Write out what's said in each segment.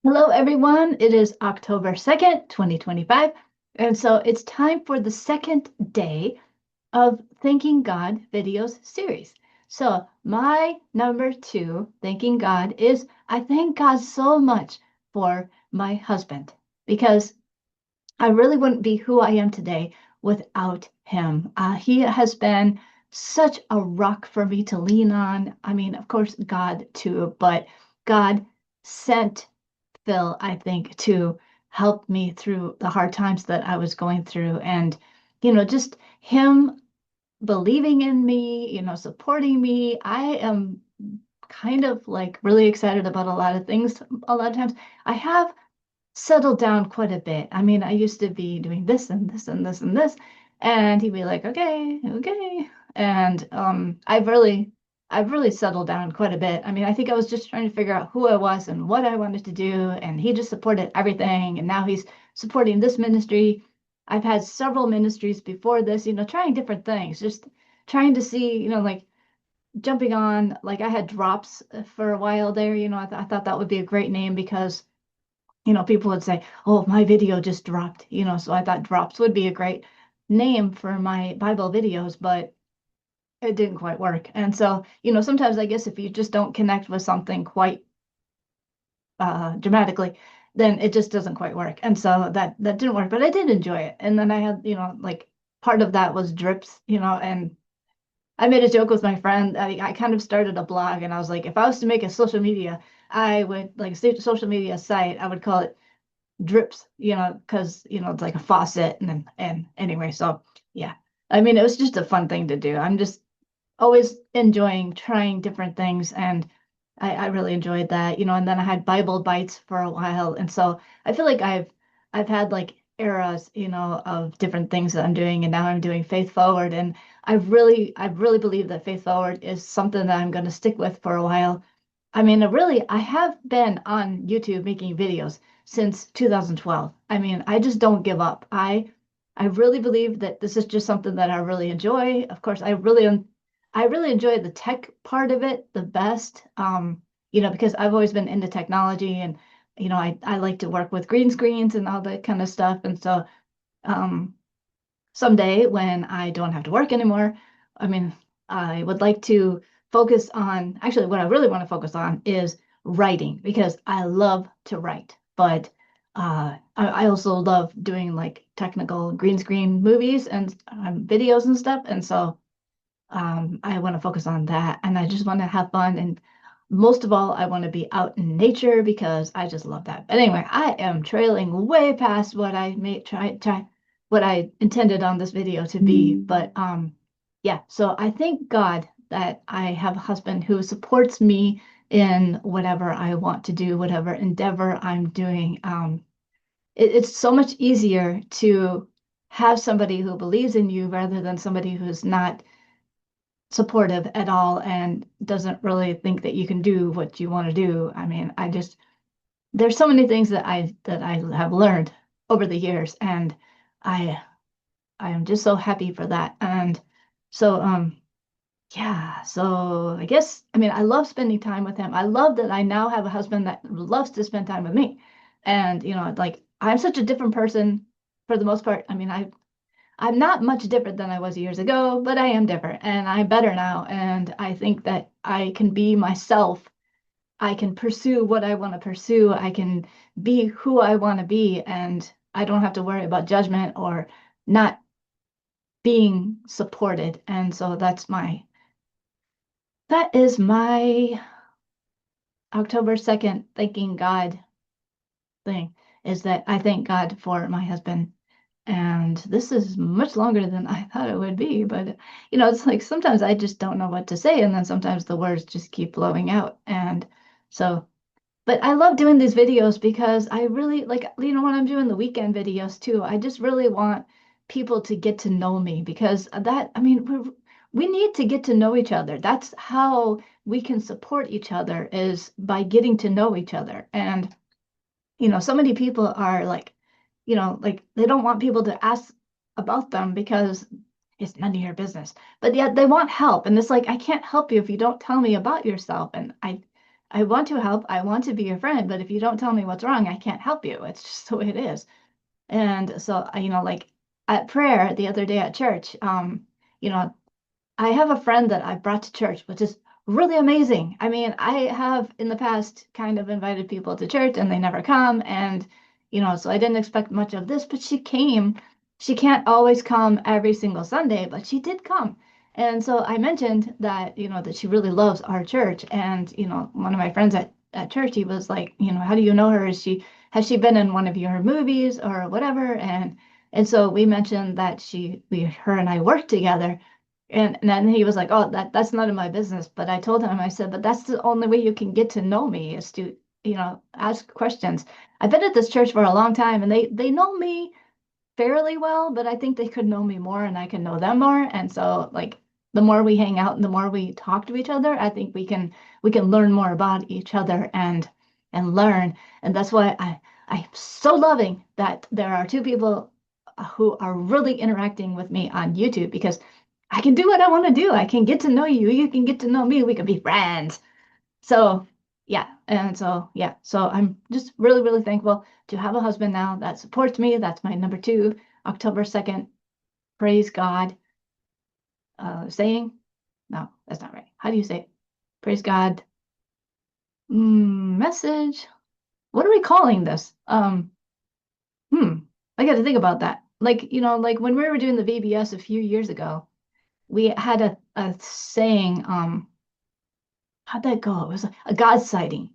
Hello, everyone. It is October 2nd, 2025. And so it's time for the second day of Thanking God videos series. So, my number two, thanking God, is I thank God so much for my husband because I really wouldn't be who I am today without him. He has been such a rock for me to lean on. I mean, of course, God too, but God sent Phil, I think, to help me through the hard times that I was going through. And, just him believing in me, supporting me. I am kind of like really excited about a lot of things. A lot of times I have settled down quite a bit. I mean, I used to be doing this and this and this and this, and he'd be like, okay, okay. And I've really settled down quite a bit. I mean, I think I was just trying to figure out who I was and what I wanted to do, and he just supported everything. And now he's supporting this ministry. I've had several ministries before this, trying different things, just trying to see, like jumping on, like I had drops for a while there, I thought that would be a great name because people would say, "Oh, my video just dropped," so I thought drops would be a great name for my Bible videos, but it didn't quite work. And so, sometimes I guess if you just don't connect with something quite dramatically, then it just doesn't quite work. And so that didn't work, but I did enjoy it. And then I had, like part of that was drips, and I made a joke with my friend. I kind of started a blog, and I was like, if I was to make a social media, I would like social media site, I would call it drips, because it's like a faucet and anyway, so yeah. I mean, it was just a fun thing to do. I'm just always enjoying trying different things, and I really enjoyed that, and then I had Bible Bites for a while, and so I feel like I've had like eras, of different things that I'm doing, and now I'm doing Faith Forward, and I really believe that Faith Forward is something that I'm going to stick with for a while. I mean, I have been on YouTube making videos since 2012. I mean, I just don't give up. I really believe that this is just something that I really enjoy. Of course, I really enjoy the tech part of it the best. Because I've always been into technology, and I like to work with green screens and all that kind of stuff. And so um someday when I don't have to work anymore, I mean, I would like to focus on, actually, what I really want to focus on is writing because I love to write. But I also love doing like technical green screen movies and videos and stuff. And so I want to focus on that. And I just want to have fun. And most of all, I want to be out in nature because I just love that. But anyway, I am trailing way past what I may try what I intended on this video to be. But yeah, so I thank God that I have a husband who supports me in whatever I want to do, whatever endeavor I'm doing. It's so much easier to have somebody who believes in you rather than somebody who's not supportive at all and doesn't really think that you can do what you want to do. I mean, there's so many things that I have learned over the years, and I I am just so happy for that. And so yeah, so I guess I mean I love spending time with him. I love that I now have a husband that loves to spend time with me. And like I'm such a different person for the most part. I mean, I'm not much different than I was years ago, but I am different and I'm better now. And I think that I can be myself. I can pursue what I want to pursue. I can be who I want to be. And I don't have to worry about judgment or not being supported. And so that is my October 2nd thanking God thing, is that I thank God for my husband. And this is much longer than I thought it would be, but it's like sometimes I just don't know what to say, and then sometimes the words just keep flowing out. And so, but I love doing these videos because I really like, when I'm doing the weekend videos too, I just really want people to get to know me because I mean, we need to get to know each other. That's how we can support each other is by getting to know each other. And so many people are like, like they don't want people to ask about them because it's none of your business. But yet they want help. And it's like, I can't help you if you don't tell me about yourself. And I want to help. I want to be your friend, but if you don't tell me what's wrong, I can't help you. It's just the way it is. And so, like at prayer the other day at church, you know, I have a friend that I brought to church, which is really amazing. I mean, I have in the past kind of invited people to church and they never come. And, so I didn't expect much of this, but she came. She can't always come every single Sunday, but she did come. And so I mentioned that, that she really loves our church. And, one of my friends at church, he was like, how do you know her? Has she been in one of your movies or whatever? And so we mentioned that her and I worked together. And then he was like, "Oh, that's none of my business." But I told him, I said, "But that's the only way you can get to know me is to, ask questions." I've been at this church for a long time, and they know me fairly well, but I think they could know me more, and I can know them more. And so, like, the more we hang out and the more we talk to each other, I think we can learn more about each other and learn. And that's why I'm so loving that there are two people who are really interacting with me on YouTube because I can do what I want to do. I can get to know you. You can get to know me. We can be friends. So, yeah. And so, yeah. So I'm just really, really thankful to have a husband now that supports me. That's my number two, October 2nd. Praise God. Saying, no, that's not right. How do you say it? Praise God. Message. What are we calling this? Hmm. I got to think about that. Like, like when we were doing the VBS a few years ago, we had a saying, how'd that go? It was a God sighting.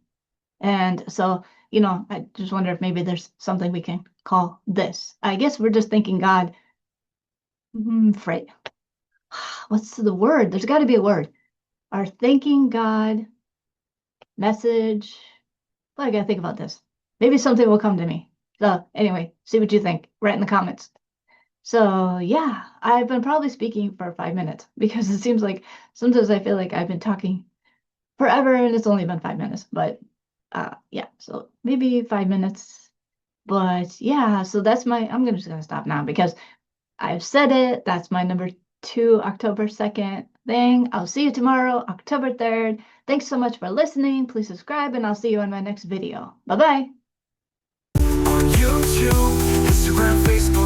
And so, I just wonder if maybe there's something we can call this. I guess we're just thanking God. Freight. What's the word? There's got to be a word. Our thanking God message. Well, I got to think about this. Maybe something will come to me. So, anyway, see what you think. Write in the comments. So, yeah, I've been probably speaking for 5 minutes because it seems like sometimes I feel like I've been talking forever and it's only been 5 minutes. But yeah, so maybe 5 minutes. But yeah, so that's I'm just gonna stop now because I've said it. That's my number two, October 2nd thing. I'll see you tomorrow, October 3rd. Thanks so much for listening. Please subscribe and I'll see you in my next video. Bye-bye. On YouTube, Instagram, Facebook.